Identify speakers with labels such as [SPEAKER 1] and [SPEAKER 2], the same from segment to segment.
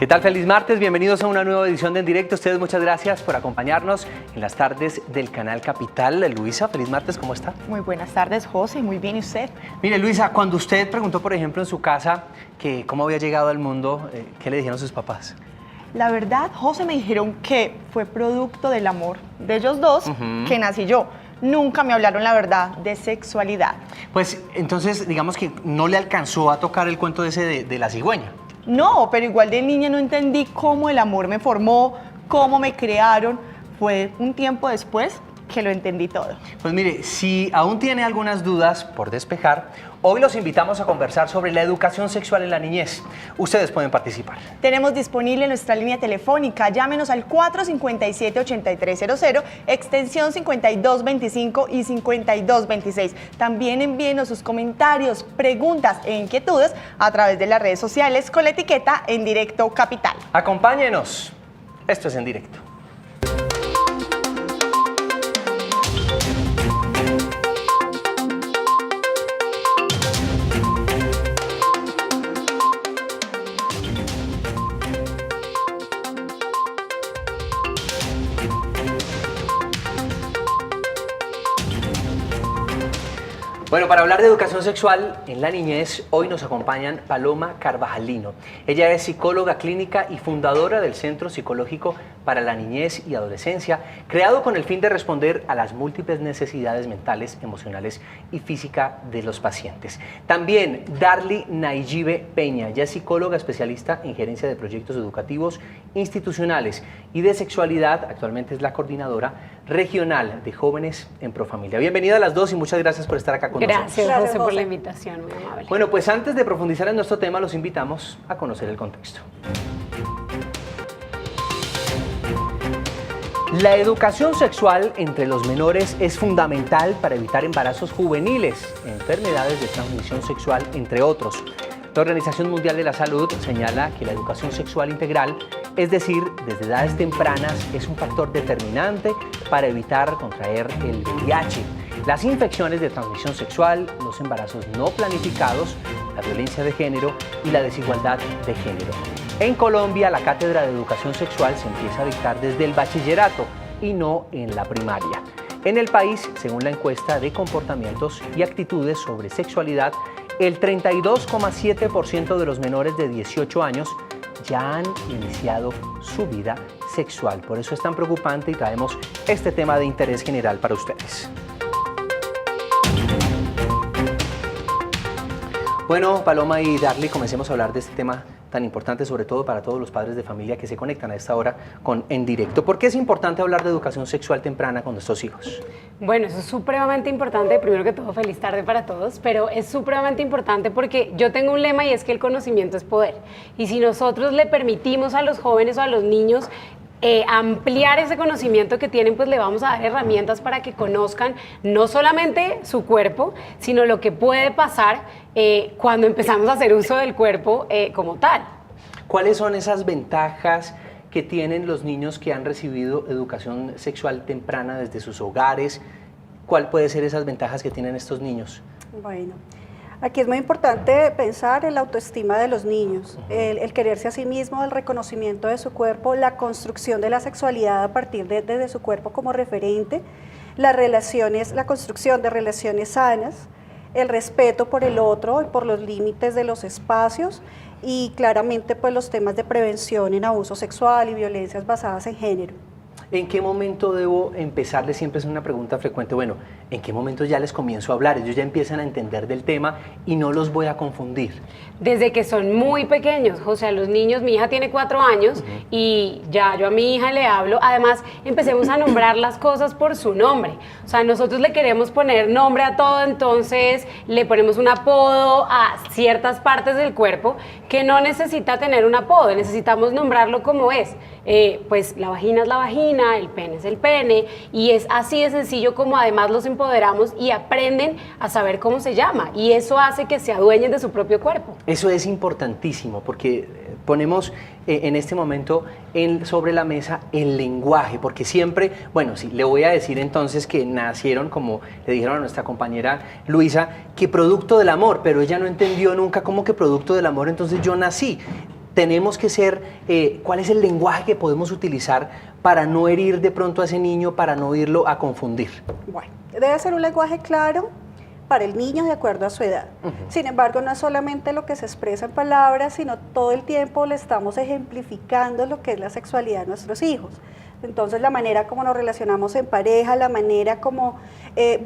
[SPEAKER 1] ¿Qué tal? Feliz martes, bienvenidos a una nueva edición de En Directo. Ustedes muchas gracias por acompañarnos en las tardes del Canal Capital. Luisa, feliz martes, ¿cómo está?
[SPEAKER 2] Muy buenas tardes, José, muy bien, ¿y usted?
[SPEAKER 1] Mire, Luisa, cuando usted preguntó, por ejemplo, en su casa que cómo había llegado al mundo, ¿qué le dijeron sus papás?
[SPEAKER 2] La verdad, José, me dijeron que fue producto del amor de ellos dos que nací yo. Nunca me hablaron, la verdad, de sexualidad.
[SPEAKER 1] Pues entonces, digamos que no le alcanzó a tocar el cuento ese de la cigüeña.
[SPEAKER 2] No, pero igual de niña no entendí cómo el amor me formó, cómo me crearon. Fue un tiempo después que lo entendí todo.
[SPEAKER 1] Pues mire, si aún tiene algunas dudas por despejar, hoy los invitamos a conversar sobre la educación sexual en la niñez. Ustedes pueden participar.
[SPEAKER 2] Tenemos disponible nuestra línea telefónica. Llámenos al 457-8300, extensión 5225 y 5226. También envíenos sus comentarios, preguntas e inquietudes a través de las redes sociales con la etiqueta En Directo Capital.
[SPEAKER 1] Acompáñenos. Esto es En Directo. Bueno, para hablar de educación sexual en la niñez, hoy nos acompañan Paloma Carvajalino. Ella es psicóloga clínica y fundadora del Centro Psicológico para la Niñez y Adolescencia, creado con el fin de responder a las múltiples necesidades mentales, emocionales y físicas de los pacientes. También Darly Nayibe Peña, ella es psicóloga especialista en gerencia de proyectos educativos institucionales y de sexualidad. Actualmente es la coordinadora regional de jóvenes en Profamilia. Bienvenida a las dos y muchas gracias por estar acá con nosotros.
[SPEAKER 3] Gracias, José, por la invitación, muy amable.
[SPEAKER 1] Bueno, pues antes de profundizar en nuestro tema, los invitamos a conocer el contexto. La educación sexual entre los menores es fundamental para evitar embarazos juveniles, enfermedades de transmisión sexual, entre otros. La Organización Mundial de la Salud señala que la educación sexual integral, es decir, desde edades tempranas, es un factor determinante para evitar contraer el VIH, las infecciones de transmisión sexual, los embarazos no planificados, la violencia de género y la desigualdad de género. En Colombia, la cátedra de educación sexual se empieza a dictar desde el bachillerato y no en la primaria. En el país, según la encuesta de comportamientos y actitudes sobre sexualidad, el 32,7% de los menores de 18 años ya han iniciado su vida sexual. Por eso es tan preocupante y traemos este tema de interés general para ustedes. Bueno, Paloma y Darly, comencemos a hablar de este tema tan importante, sobre todo para todos los padres de familia que se conectan a esta hora con En Directo. ¿Por qué es importante hablar de educación sexual temprana con nuestros hijos?
[SPEAKER 3] Bueno, eso es supremamente importante. Primero que todo, feliz tarde para todos, pero es supremamente importante porque yo tengo un lema y es que el conocimiento es poder. Y si nosotros le permitimos a los jóvenes o a los niños ampliar ese conocimiento que tienen, pues le vamos a dar herramientas para que conozcan no solamente su cuerpo, sino lo que puede pasar cuando empezamos a hacer uso del cuerpo como tal.
[SPEAKER 1] ¿Cuáles son esas ventajas que tienen los niños que han recibido educación sexual temprana desde sus hogares? ¿Cuál puede ser esas ventajas que tienen estos niños?
[SPEAKER 4] Bueno, aquí es muy importante pensar en la autoestima de los niños, el quererse a sí mismo, el reconocimiento de su cuerpo, la construcción de la sexualidad a partir de su cuerpo como referente, las relaciones, la construcción de relaciones sanas, el respeto por el otro y por los límites de los espacios y claramente pues los temas de prevención en abuso sexual y violencias basadas en género.
[SPEAKER 1] ¿En qué momento debo empezarles? Siempre es una pregunta frecuente. Bueno, ¿en qué momento ya les comienzo a hablar? Ellos ya empiezan a entender del tema y no los voy a confundir.
[SPEAKER 3] Desde que son muy pequeños, o sea, los niños, mi hija tiene 4 años y ya yo a mi hija le hablo. Además, empecemos a nombrar las cosas por su nombre. O sea, nosotros le queremos poner nombre a todo, entonces le ponemos un apodo a ciertas partes del cuerpo que no necesita tener un apodo, necesitamos nombrarlo como es. Pues la vagina es la vagina, el pene es el pene, y es así de sencillo como además los empoderamos y aprenden a saber cómo se llama, y eso hace que se adueñen de su propio cuerpo.
[SPEAKER 1] Eso es importantísimo porque ponemos en este momento sobre la mesa el lenguaje, porque siempre, bueno, sí, le voy a decir entonces que nacieron, como le dijeron a nuestra compañera Luisa, que producto del amor, pero ella no entendió nunca cómo que producto del amor, entonces yo nací. tenemos que ser, cuál es el lenguaje que podemos utilizar para no herir de pronto a ese niño, para no irlo a confundir?
[SPEAKER 4] Bueno, debe ser un lenguaje claro para el niño de acuerdo a su edad. Sin embargo, no es solamente lo que se expresa en palabras, sino todo el tiempo le estamos ejemplificando lo que es la sexualidad de nuestros hijos. Entonces, la manera como nos relacionamos en pareja, la manera como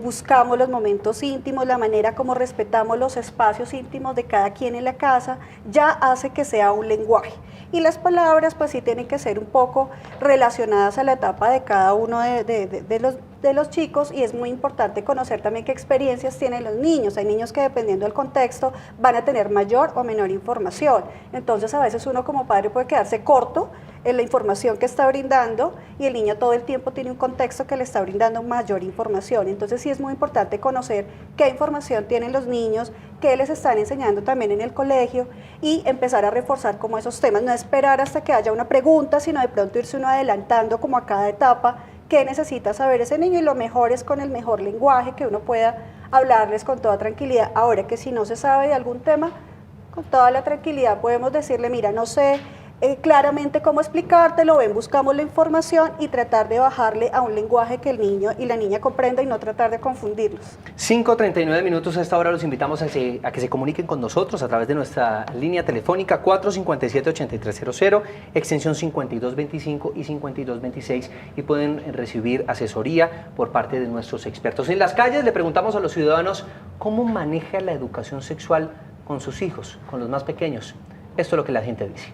[SPEAKER 4] buscamos los momentos íntimos, la manera como respetamos los espacios íntimos de cada quien en la casa, ya hace que sea un lenguaje. Y las palabras, pues sí tienen que ser un poco relacionadas a la etapa de cada uno de los chicos, y es muy importante conocer también qué experiencias tienen los niños. Hay niños que, dependiendo del contexto, van a tener mayor o menor información. Entonces, a veces uno como padre puede quedarse corto en la información que está brindando, y el niño todo el tiempo tiene un contexto que le está brindando mayor información. Entonces sí es muy importante conocer qué información tienen los niños, qué les están enseñando también en el colegio, y empezar a reforzar como esos temas, no esperar hasta que haya una pregunta, sino de pronto irse uno adelantando como a cada etapa qué necesita saber ese niño, y lo mejor es con el mejor lenguaje, que uno pueda hablarles con toda tranquilidad. Ahora, que si no se sabe de algún tema, con toda la tranquilidad podemos decirle, mira, no sé claramente cómo explicártelo, ven, buscamos la información, y tratar de bajarle a un lenguaje que el niño y la niña comprenda, y no tratar de confundirlos.
[SPEAKER 1] 5:39 minutos. A esta hora los invitamos a que se comuniquen con nosotros a través de nuestra línea telefónica 457-8300, extensión 5225 y 5226, y pueden recibir asesoría por parte de nuestros expertos. En las calles le preguntamos a los ciudadanos cómo maneja la educación sexual con sus hijos, con los más pequeños. Esto es lo que la gente dice.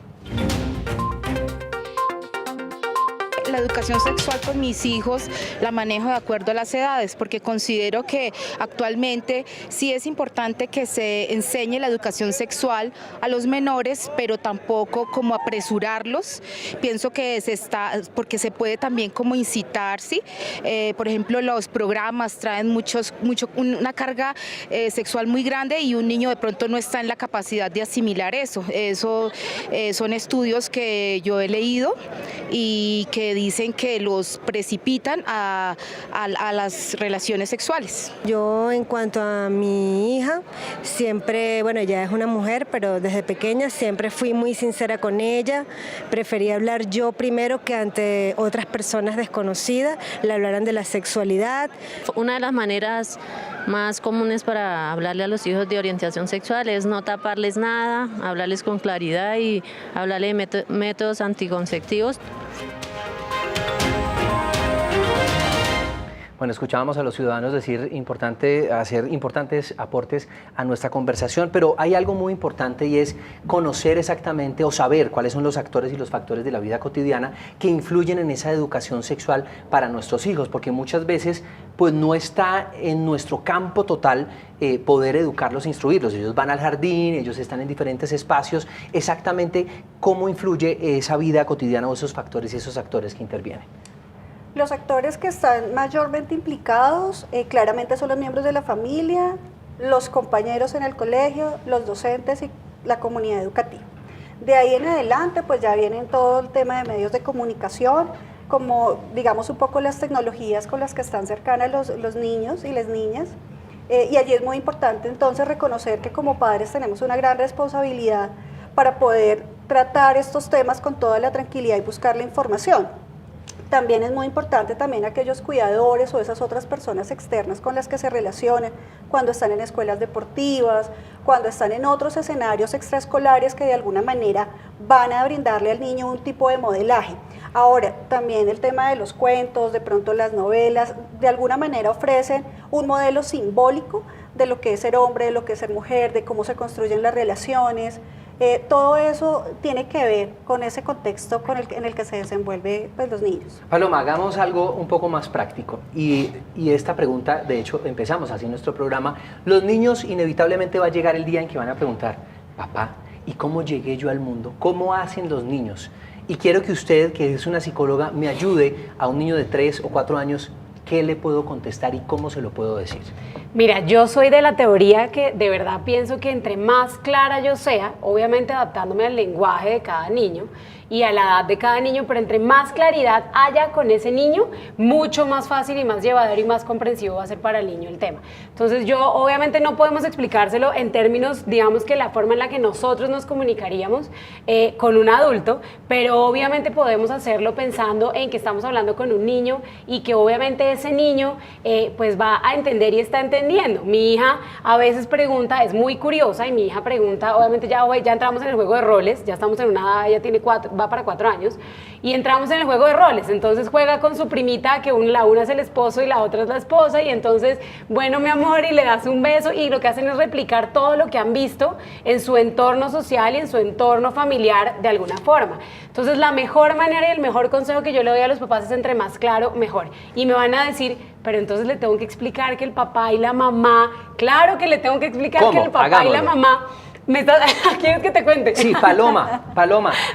[SPEAKER 5] La educación sexual con mis hijos la manejo de acuerdo a las edades, porque considero que actualmente sí es importante que se enseñe la educación sexual a los menores, pero tampoco como apresurarlos. Pienso que porque se puede también como incitar, ¿sí? Por ejemplo, los programas traen una carga sexual muy grande, y un niño de pronto no está en la capacidad de asimilar eso. Eso son estudios que yo he leído y que dicen que los precipitan a las relaciones sexuales.
[SPEAKER 6] Yo, en cuanto a mi hija, siempre, bueno, ella es una mujer, pero desde pequeña siempre fui muy sincera con ella. Prefería hablar yo primero que ante otras personas desconocidas, le hablaran de la sexualidad.
[SPEAKER 7] Una de las maneras más comunes para hablarle a los hijos de orientación sexual es no taparles nada, hablarles con claridad y hablarle de métodos anticonceptivos.
[SPEAKER 1] Bueno, escuchábamos a los ciudadanos hacer importantes aportes a nuestra conversación, pero hay algo muy importante, y es conocer exactamente o saber cuáles son los actores y los factores de la vida cotidiana que influyen en esa educación sexual para nuestros hijos, porque muchas veces pues no está en nuestro campo total poder educarlos e instruirlos. Ellos van al jardín, ellos están en diferentes espacios. Exactamente cómo influye esa vida cotidiana o esos factores y esos actores que intervienen.
[SPEAKER 4] Los actores que están mayormente implicados claramente son los miembros de la familia, los compañeros en el colegio, los docentes y la comunidad educativa. De ahí en adelante pues ya vienen todo el tema de medios de comunicación, como digamos un poco las tecnologías con las que están cercanas los niños y las niñas. Y allí es muy importante entonces reconocer que como padres tenemos una gran responsabilidad para poder tratar estos temas con toda la tranquilidad y buscar la información. También es muy importante también aquellos cuidadores o esas otras personas externas con las que se relacionen cuando están en escuelas deportivas, cuando están en otros escenarios extraescolares que de alguna manera van a brindarle al niño un tipo de modelaje. Ahora, también el tema de los cuentos, de pronto las novelas, de alguna manera ofrecen un modelo simbólico de lo que es ser hombre, de lo que es ser mujer, de cómo se construyen las relaciones. Todo eso tiene que ver con ese contexto en el que se desenvuelven pues, los niños.
[SPEAKER 1] Paloma, hagamos algo un poco más práctico, y esta pregunta, de hecho, empezamos así nuestro programa. Los niños inevitablemente va a llegar el día en que van a preguntar, papá, ¿y cómo llegué yo al mundo? ¿Cómo hacen los niños? Y quiero que usted, que es una psicóloga, me ayude a un niño de 3 o 4 años. ¿qué le puedo contestar y cómo se lo puedo decir?
[SPEAKER 3] Mira, yo soy de la teoría que de verdad pienso que entre más clara yo sea, obviamente adaptándome al lenguaje de cada niño y a la edad de cada niño, pero entre más claridad haya con ese niño, mucho más fácil y más llevadero y más comprensivo va a ser para el niño el tema. Entonces yo obviamente no podemos explicárselo en términos, digamos que la forma en la que nosotros nos comunicaríamos con un adulto, pero obviamente podemos hacerlo pensando en que estamos hablando con un niño y que obviamente ese niño pues va a entender y está entendiendo. Mi hija a veces pregunta, es muy curiosa, y mi hija pregunta, obviamente ya entramos en el juego de roles, ya estamos en una edad, ella tiene va para 4 años, y entramos en el juego de roles, entonces juega con su primita, que la una es el esposo y la otra es la esposa, y entonces, bueno, mi amor, y le das un beso, y lo que hacen es replicar todo lo que han visto en su entorno social y en su entorno familiar de alguna forma. Entonces, la mejor manera y el mejor consejo que yo le doy a los papás es entre más claro, mejor. Y me van a decir, pero entonces le tengo que explicar que el papá y la mamá, claro que le tengo que explicar
[SPEAKER 1] ¿Cómo?
[SPEAKER 3] que el papá
[SPEAKER 1] Hagámoslo.
[SPEAKER 3] y la mamá... ¿Quieres que te cuente?
[SPEAKER 1] Sí, Paloma,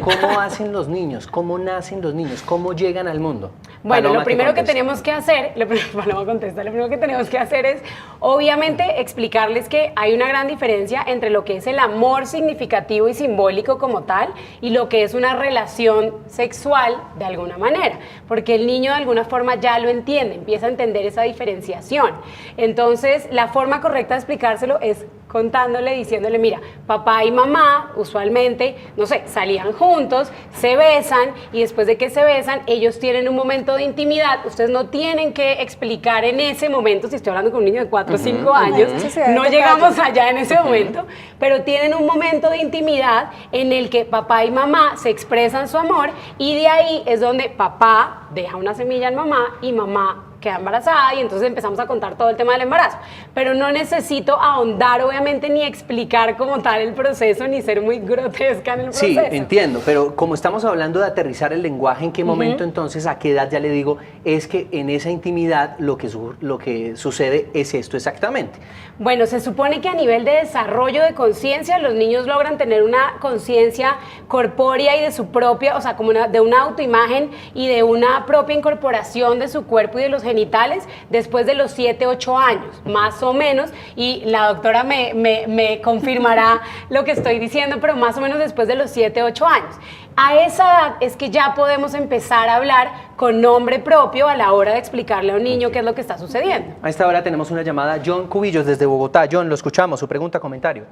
[SPEAKER 1] ¿cómo hacen los niños? ¿Cómo nacen los niños? ¿Cómo llegan al mundo?
[SPEAKER 3] Bueno,
[SPEAKER 1] Paloma,
[SPEAKER 3] lo primero que
[SPEAKER 1] contesta.
[SPEAKER 3] tenemos que hacer, Paloma contesta, lo primero que tenemos que hacer es, obviamente, explicarles que hay una gran diferencia entre lo que es el amor significativo y simbólico como tal y lo que es una relación sexual de alguna manera, porque el niño de alguna forma ya lo entiende, empieza a entender esa diferenciación. Entonces, la forma correcta de explicárselo es contándole, diciéndole, mira, papá y mamá usualmente, no sé, salían juntos, se besan y después de que se besan, ellos tienen un momento de intimidad. Ustedes no tienen que explicar en ese momento, si estoy hablando con un niño de 4 o 5 años, no llegamos allá en ese momento, pero tienen un momento de intimidad en el que papá y mamá se expresan su amor y de ahí es donde papá deja una semilla en mamá y mamá queda embarazada y entonces empezamos a contar todo el tema del embarazo. Pero no necesito ahondar, obviamente, ni explicar como tal el proceso, ni ser muy grotesca en el proceso.
[SPEAKER 1] Sí, entiendo, pero como estamos hablando de aterrizar el lenguaje, ¿en qué momento entonces, a qué edad ya le digo, es que en esa intimidad lo que sucede es esto exactamente?
[SPEAKER 3] Bueno, se supone que a nivel de desarrollo de conciencia, los niños logran tener una conciencia corpórea y de su propia, o sea, como de una autoimagen y de una propia incorporación de su cuerpo y de los genitales después de los 7, 8 años, más o menos, y la doctora me confirmará lo que estoy diciendo, pero más o menos después de los 7, 8 años. A esa edad es que ya podemos empezar a hablar con nombre propio a la hora de explicarle a un niño qué es lo que está sucediendo.
[SPEAKER 1] A esta hora tenemos una llamada, John Cubillos desde Bogotá. John, lo escuchamos, su pregunta, comentario.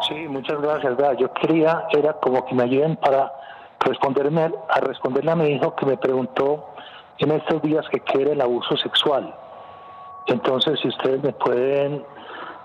[SPEAKER 8] Sí, muchas gracias. Vea, yo quería, era como que me ayuden para responderle a mi hijo que me preguntó en estos días que qué era el abuso sexual. Entonces, si ustedes me pueden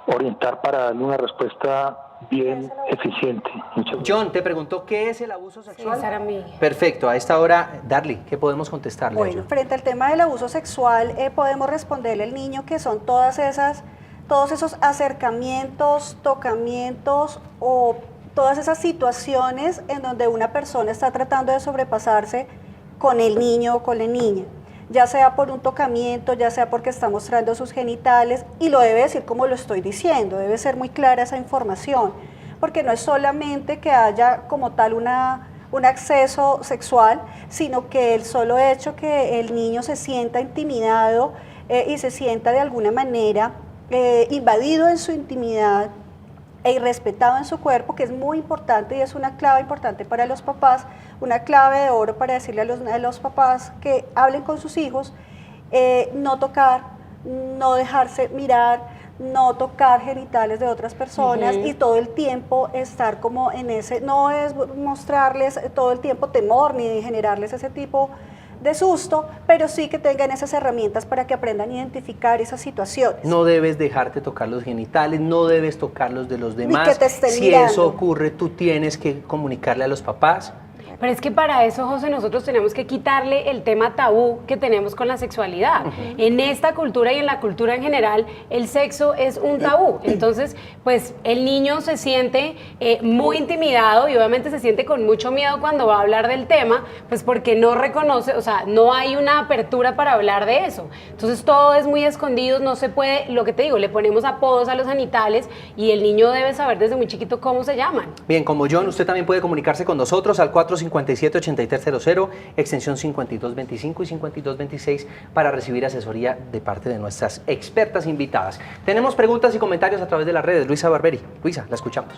[SPEAKER 8] orientar para darle una respuesta bien eficiente. Muchas gracias.
[SPEAKER 1] John, te preguntó qué es el abuso sexual.
[SPEAKER 3] esa era mi hija.
[SPEAKER 1] Perfecto, a esta hora, Darly, ¿qué podemos contestarle a
[SPEAKER 4] Bueno,
[SPEAKER 1] John?
[SPEAKER 4] frente al tema del abuso sexual, podemos responderle al niño que son todos esos acercamientos, tocamientos o todas esas situaciones en donde una persona está tratando de sobrepasarse con el niño o con la niña, ya sea por un tocamiento, ya sea porque está mostrando sus genitales, y lo debe decir como lo estoy diciendo, debe ser muy clara esa información, porque no es solamente que haya como tal un acceso sexual, sino que el solo hecho que el niño se sienta intimidado y se sienta de alguna manera invadido en su intimidad e irrespetado en su cuerpo, que es muy importante y es una clave importante para los papás, una clave de oro para decirle a los papás que hablen con sus hijos, no tocar, no dejarse mirar, no tocar genitales de otras personas y todo el tiempo estar como en ese, no es mostrarles todo el tiempo temor ni generarles ese tipo de susto, pero sí que tengan esas herramientas para que aprendan a identificar esas situaciones.
[SPEAKER 1] No debes dejarte tocar los genitales, no debes tocar los de los demás.
[SPEAKER 4] que te estén
[SPEAKER 1] si
[SPEAKER 4] mirando.
[SPEAKER 1] eso ocurre, tú tienes que comunicarle a los papás.
[SPEAKER 3] Pero es que para eso, José, nosotros tenemos que quitarle el tema tabú que tenemos con la sexualidad. En esta cultura y en la cultura en general, el sexo es un tabú. Entonces, pues el niño se siente muy intimidado y obviamente se siente con mucho miedo cuando va a hablar del tema, pues porque no reconoce, o sea, no hay una apertura para hablar de eso. Entonces, todo es muy escondido, no se puede, lo que te digo, le ponemos apodos a los genitales y el niño debe saber desde muy chiquito cómo se llaman.
[SPEAKER 1] Bien, como John, usted también puede comunicarse con nosotros al 450 578300, extensión 5225 y 5226 para recibir asesoría de parte de nuestras expertas invitadas. Tenemos preguntas y comentarios a través de las redes. Luisa Barberi. Luisa, la escuchamos.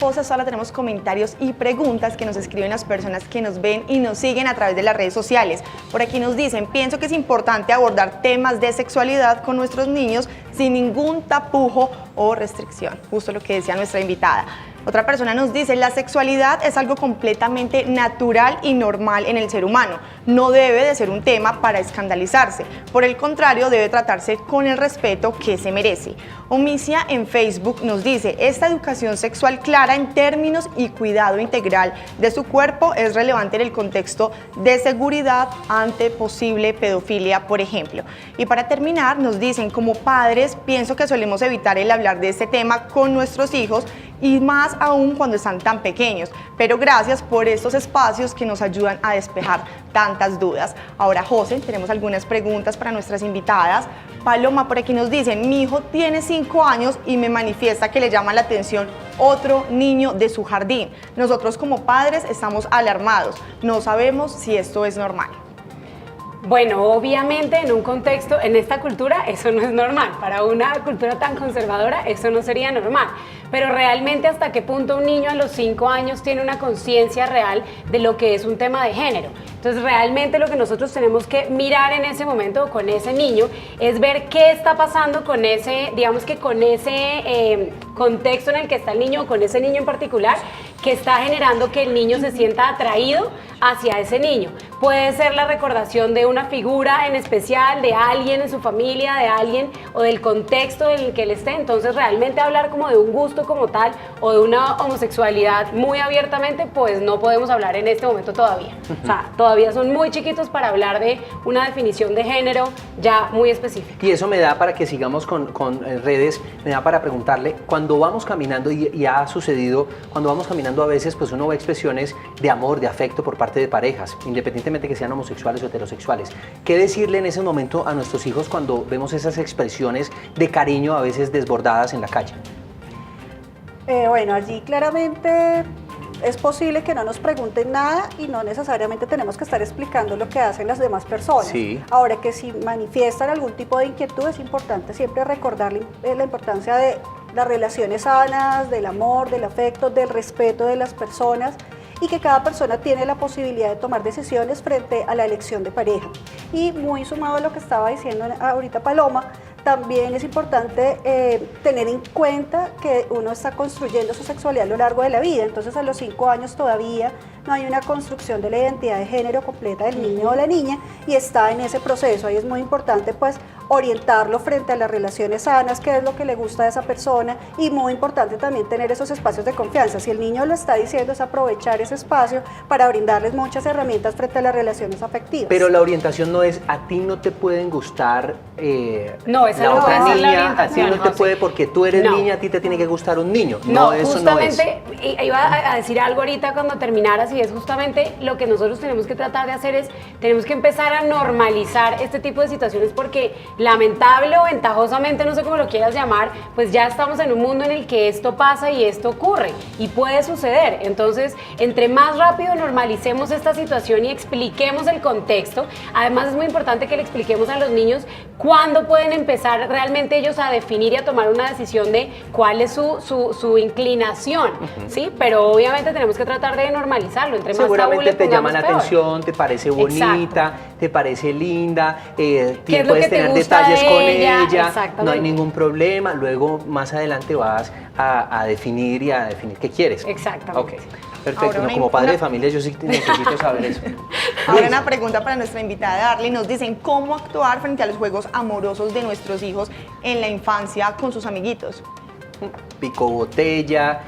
[SPEAKER 2] José, ahora tenemos comentarios y preguntas que nos escriben las personas que nos ven y nos siguen a través de las redes sociales. Por aquí nos dicen, pienso que es importante abordar temas de sexualidad con nuestros niños sin ningún tapujo o restricción. Justo lo que decía nuestra invitada. Otra persona nos dice, la sexualidad es algo completamente natural y normal en el ser humano. No debe de ser un tema para escandalizarse. Por el contrario, debe tratarse con el respeto que se merece. Omicia en Facebook nos dice, esta educación sexual clara en términos y cuidado integral de su cuerpo es relevante en el contexto de seguridad ante posible pedofilia, por ejemplo. Y para terminar, nos dicen, como padres, pienso que solemos evitar el hablar de este tema con nuestros hijos y más aún cuando están tan pequeños. Pero gracias por estos espacios que nos ayudan a despejar tantas dudas. Ahora, José, tenemos algunas preguntas para nuestras invitadas. Paloma, por aquí nos dicen, mi hijo tiene 5 años y me manifiesta que le llama la atención otro niño de su jardín. Nosotros como padres estamos alarmados. No sabemos si esto es normal.
[SPEAKER 3] Bueno, obviamente en un contexto, en esta cultura, eso no es normal. Para una cultura tan conservadora, eso no sería normal. Pero realmente, ¿hasta qué punto un niño a los 5 años tiene una conciencia real de lo que es un tema de género? Entonces, realmente lo que nosotros tenemos que mirar en ese momento con ese niño es ver qué está pasando con ese, digamos que con ese contexto en el que está el niño, o con ese niño en particular, que está generando que el niño se sienta atraído hacia ese niño. Puede ser la recordación de una figura en especial, de alguien en su familia, de alguien o del contexto en el que él esté. Entonces, realmente hablar como de un gusto como tal o de una homosexualidad muy abiertamente, pues no podemos hablar en este momento todavía. O sea, todavía son muy chiquitos para hablar de una definición de género ya muy específica.
[SPEAKER 1] Y eso me da para que sigamos con redes, me da para preguntarle, cuando vamos caminando, y ha sucedido, cuando vamos caminando a veces, pues uno ve expresiones de amor, de afecto por parte de parejas, independientemente que sean homosexuales o heterosexuales. ¿Qué decirle en ese momento a nuestros hijos cuando vemos esas expresiones de cariño a veces desbordadas en la calle?
[SPEAKER 4] Bueno, allí claramente es posible que no nos pregunten nada y no necesariamente tenemos que estar explicando lo que hacen las demás personas.
[SPEAKER 1] Sí.
[SPEAKER 4] Ahora, que si manifiestan algún tipo de inquietud, es importante siempre recordar la importancia de las relaciones sanas, del amor, del afecto, del respeto de las personas, y que cada persona tiene la posibilidad de tomar decisiones frente a la elección de pareja. Y muy sumado a lo que estaba diciendo ahorita Paloma, también es importante tener en cuenta que uno está construyendo su sexualidad a lo largo de la vida. Entonces, a los 5 años todavía no hay una construcción de la identidad de género completa del niño o la niña, y está en ese proceso. Ahí es muy importante pues orientarlo frente a las relaciones sanas, qué es lo que le gusta a esa persona, y muy importante también tener esos espacios de confianza. Si el niño lo está diciendo, es aprovechar ese espacio para brindarles muchas herramientas frente a las relaciones afectivas.
[SPEAKER 1] Pero la orientación no es, a ti no te pueden gustar
[SPEAKER 3] no, esa
[SPEAKER 1] la
[SPEAKER 3] no
[SPEAKER 1] otra
[SPEAKER 3] puede ser la
[SPEAKER 1] niña, a ti
[SPEAKER 3] orientación,
[SPEAKER 1] no te
[SPEAKER 3] José.
[SPEAKER 1] puede, porque tú eres
[SPEAKER 3] No.
[SPEAKER 1] niña, a ti te tiene que gustar un niño.
[SPEAKER 3] No,
[SPEAKER 1] eso
[SPEAKER 3] justamente,
[SPEAKER 1] no es.
[SPEAKER 3] iba a decir algo ahorita cuando terminaras, y es justamente lo que nosotros tenemos que tratar de hacer es, tenemos que empezar a normalizar este tipo de situaciones, porque lamentable o ventajosamente, no sé cómo lo quieras llamar, pues ya estamos en un mundo en el que esto pasa y esto ocurre y puede suceder. Entonces, entre más rápido normalicemos esta situación y expliquemos el contexto, además es muy importante que le expliquemos a los niños cuándo pueden empezar realmente ellos a definir y a tomar una decisión de cuál es su inclinación, ¿sí? Pero obviamente tenemos que tratar de normalizarlo. Entre más tabú
[SPEAKER 1] Seguramente
[SPEAKER 3] le
[SPEAKER 1] te llama la
[SPEAKER 3] pongamos, peor.
[SPEAKER 1] atención, te parece bonita,
[SPEAKER 3] Exacto.
[SPEAKER 1] te parece linda,
[SPEAKER 3] ¿Qué es lo
[SPEAKER 1] puedes
[SPEAKER 3] que te
[SPEAKER 1] tener
[SPEAKER 3] gusta
[SPEAKER 1] detalles
[SPEAKER 3] de
[SPEAKER 1] con
[SPEAKER 3] ella?
[SPEAKER 1] ella, no hay
[SPEAKER 3] Exactamente.
[SPEAKER 1] ningún problema. Luego, más adelante vas a definir qué quieres.
[SPEAKER 3] Exactamente.
[SPEAKER 1] Ok, perfecto.
[SPEAKER 2] Ahora
[SPEAKER 1] No,
[SPEAKER 2] una-
[SPEAKER 1] como padre de
[SPEAKER 2] una-
[SPEAKER 1] familia yo sí necesito saber eso.
[SPEAKER 2] Ahora una pregunta para nuestra invitada Darly. Nos dicen cómo actuar frente a los juegos amorosos de nuestros hijos en la infancia con sus amiguitos.
[SPEAKER 1] Pico botella,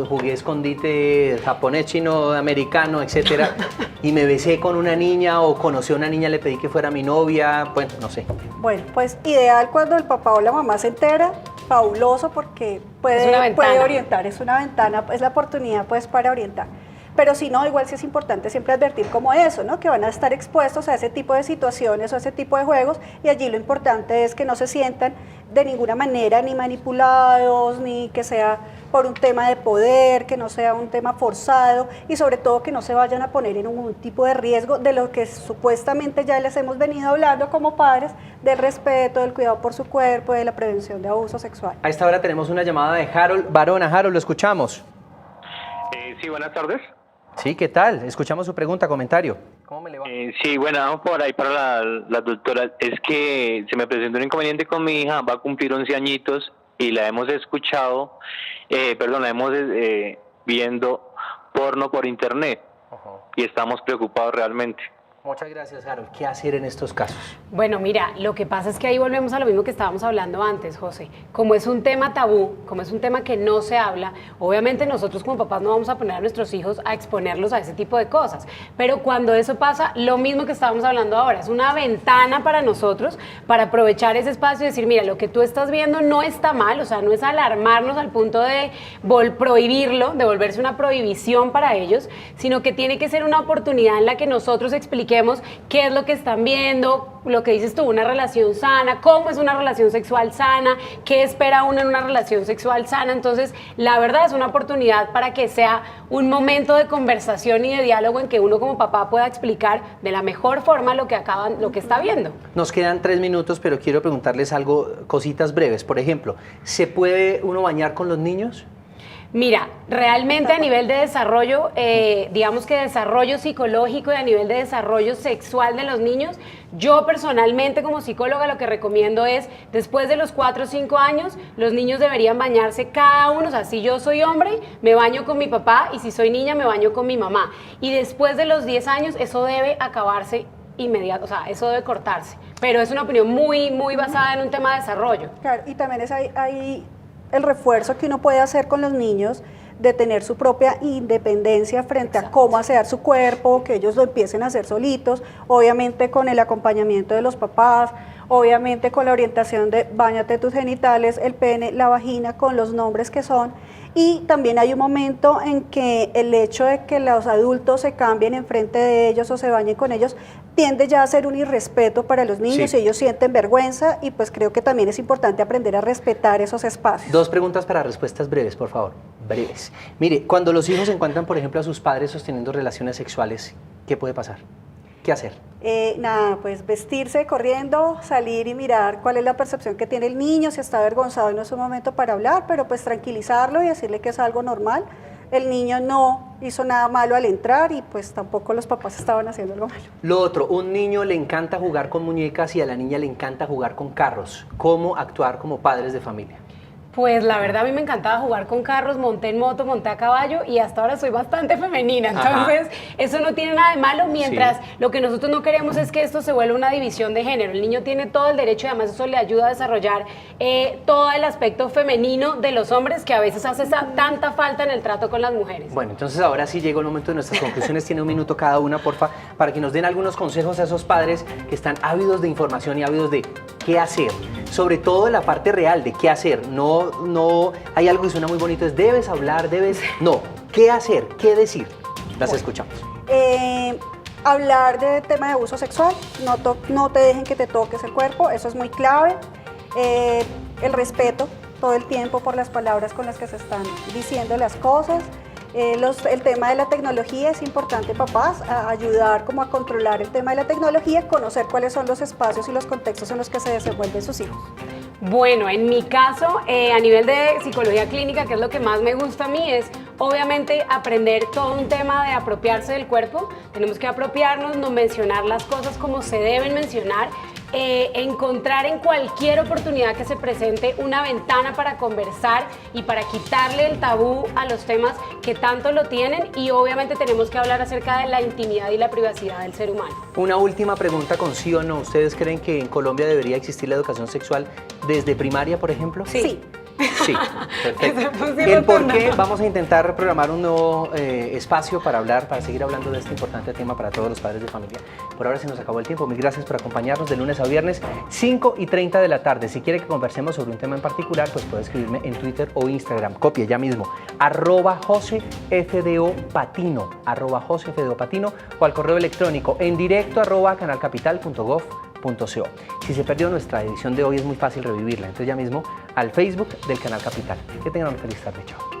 [SPEAKER 1] jugué escondite japonés, chino, americano, etcétera, y me besé con una niña o conocí a una niña, le pedí que fuera mi novia, bueno, no sé.
[SPEAKER 4] Bueno, pues ideal cuando el papá o la mamá se entera, fabuloso, porque
[SPEAKER 3] Es una ventana.
[SPEAKER 4] puede orientar, es una ventana, es la oportunidad pues para orientar. Pero si no, igual sí es importante siempre advertir como eso, ¿no? Que van a estar expuestos a ese tipo de situaciones o a ese tipo de juegos, y allí lo importante es que no se sientan de ninguna manera ni manipulados, ni que sea por un tema de poder, que no sea un tema forzado y sobre todo que no se vayan a poner en ningún tipo de riesgo de lo que supuestamente ya les hemos venido hablando como padres, del respeto, del cuidado por su cuerpo, de la prevención de abuso sexual.
[SPEAKER 1] A esta hora tenemos una llamada de Harold Barona. Harold, lo escuchamos.
[SPEAKER 9] Sí, buenas tardes.
[SPEAKER 1] Sí, ¿qué tal? Escuchamos su pregunta, comentario. ¿Cómo me le va?
[SPEAKER 9] Sí, bueno, por ahí para la doctora. Es que se me presentó un inconveniente con mi hija, va a cumplir 11 añitos y la hemos escuchado, la hemos viendo porno por internet. Y estamos preocupados realmente.
[SPEAKER 1] Muchas gracias, Harold. ¿Qué hacer en estos casos?
[SPEAKER 3] Bueno, mira, lo que pasa es que ahí volvemos a lo mismo que estábamos hablando antes, José. Como es un tema tabú, como es un tema que no se habla, obviamente nosotros como papás no vamos a poner a nuestros hijos a exponerlos a ese tipo de cosas. Pero cuando eso pasa, lo mismo que estábamos hablando ahora, es una ventana para nosotros para aprovechar ese espacio y decir, mira, lo que tú estás viendo no está mal, o sea, no es alarmarnos al punto de prohibirlo, de volverse una prohibición para ellos, sino que tiene que ser una oportunidad en la que nosotros expliquemos qué es lo que están viendo, lo que dices tú, una relación sana, cómo es una relación sexual sana, qué espera uno en una relación sexual sana. Entonces, la verdad es una oportunidad para que sea un momento de conversación y de diálogo en que uno como papá pueda explicar de la mejor forma lo que está viendo.
[SPEAKER 1] Nos quedan 3 minutos, pero quiero preguntarles algo, cositas breves. Por ejemplo, ¿se puede uno bañar con los niños?
[SPEAKER 3] Mira, realmente a nivel de desarrollo, digamos que desarrollo psicológico y a nivel de desarrollo sexual de los niños, yo personalmente como psicóloga lo que recomiendo es, después de los 4 o 5 años, los niños deberían bañarse cada uno, o sea, si yo soy hombre, me baño con mi papá y si soy niña, me baño con mi mamá. Y después de los 10 años, eso debe acabarse inmediato, o sea, eso debe cortarse. Pero es una opinión muy, muy basada en un tema de desarrollo.
[SPEAKER 4] Claro, y también es ahí el refuerzo que uno puede hacer con los niños de tener su propia independencia frente a cómo asear su cuerpo, que ellos lo empiecen a hacer solitos, obviamente con el acompañamiento de los papás, obviamente con la orientación de báñate tus genitales, el pene, la vagina, con los nombres que son. Y también hay un momento en que el hecho de que los adultos se cambien enfrente de ellos o se bañen con ellos tiende ya a ser un irrespeto para los niños,
[SPEAKER 1] Sí.
[SPEAKER 4] y ellos sienten vergüenza, y pues creo que también es importante aprender a respetar esos espacios.
[SPEAKER 1] 2 preguntas para respuestas breves, por favor. Breves. Mire, cuando los hijos encuentran, por ejemplo, a sus padres sosteniendo relaciones sexuales, ¿qué puede pasar? ¿Qué hacer?
[SPEAKER 4] Nada, pues vestirse corriendo, salir y mirar cuál es la percepción que tiene el niño, si está avergonzado y no es un momento para hablar, pero pues tranquilizarlo y decirle que es algo normal. El niño no hizo nada malo al entrar y pues tampoco los papás estaban haciendo algo malo.
[SPEAKER 1] Lo otro, un niño le encanta jugar con muñecas y a la niña le encanta jugar con carros. ¿Cómo actuar como padres de familia?
[SPEAKER 3] Pues la verdad a mí me encantaba jugar con carros, monté en moto, monté a caballo y hasta ahora soy bastante femenina, entonces eso no tiene nada de malo mientras lo que nosotros no queremos es que esto se vuelva una división de género. El niño tiene todo el derecho y además eso le ayuda a desarrollar todo el aspecto femenino de los hombres que a veces hace tanta falta en el trato con las mujeres.
[SPEAKER 1] Bueno, entonces ahora sí llegó el momento de nuestras conclusiones. Tiene 1 minuto cada una, porfa, para que nos den algunos consejos a esos padres que están ávidos de información y ávidos de qué hacer. Sobre todo la parte real de qué hacer. No hay algo que suena muy bonito, es debes hablar, debes... No, ¿qué hacer? ¿Qué decir? Las escuchamos.
[SPEAKER 4] Hablar de tema de abuso sexual, no te dejen que te toques el cuerpo, eso es muy clave. El respeto todo el tiempo por las palabras con las que se están diciendo las cosas. El tema de la tecnología es importante, papás, a ayudar como a controlar el tema de la tecnología, conocer cuáles son los espacios y los contextos en los que se desenvuelven sus hijos.
[SPEAKER 3] Bueno, en mi caso, a nivel de psicología clínica, que es lo que más me gusta a mí, es obviamente aprender todo un tema de apropiarse del cuerpo. Tenemos que apropiarnos, no mencionar las cosas como se deben mencionar, encontrar en cualquier oportunidad que se presente una ventana para conversar y para quitarle el tabú a los temas que tanto lo tienen, y obviamente tenemos que hablar acerca de la intimidad y la privacidad del ser humano.
[SPEAKER 1] Una última pregunta con sí o no. ¿Ustedes creen que en Colombia debería existir la educación sexual desde primaria, por ejemplo?
[SPEAKER 4] Sí.
[SPEAKER 1] Sí, perfecto. El por qué, vamos a intentar programar un nuevo espacio para seguir hablando de este importante tema para todos los padres de familia. Por ahora se nos acabó el tiempo. Mil gracias por acompañarnos de lunes a viernes, 5:30 de la tarde. Si quiere que conversemos sobre un tema en particular, pues puede escribirme en Twitter o Instagram. Copie ya mismo, @JoseFDOPatino, @JoseFDOPatino, o al correo electrónico en directo @canalcapital.gov.co. Si se perdió nuestra edición de hoy, es muy fácil revivirla. Entonces ya mismo al Facebook del Canal Capital. Que tengan una feliz tarde. Chao.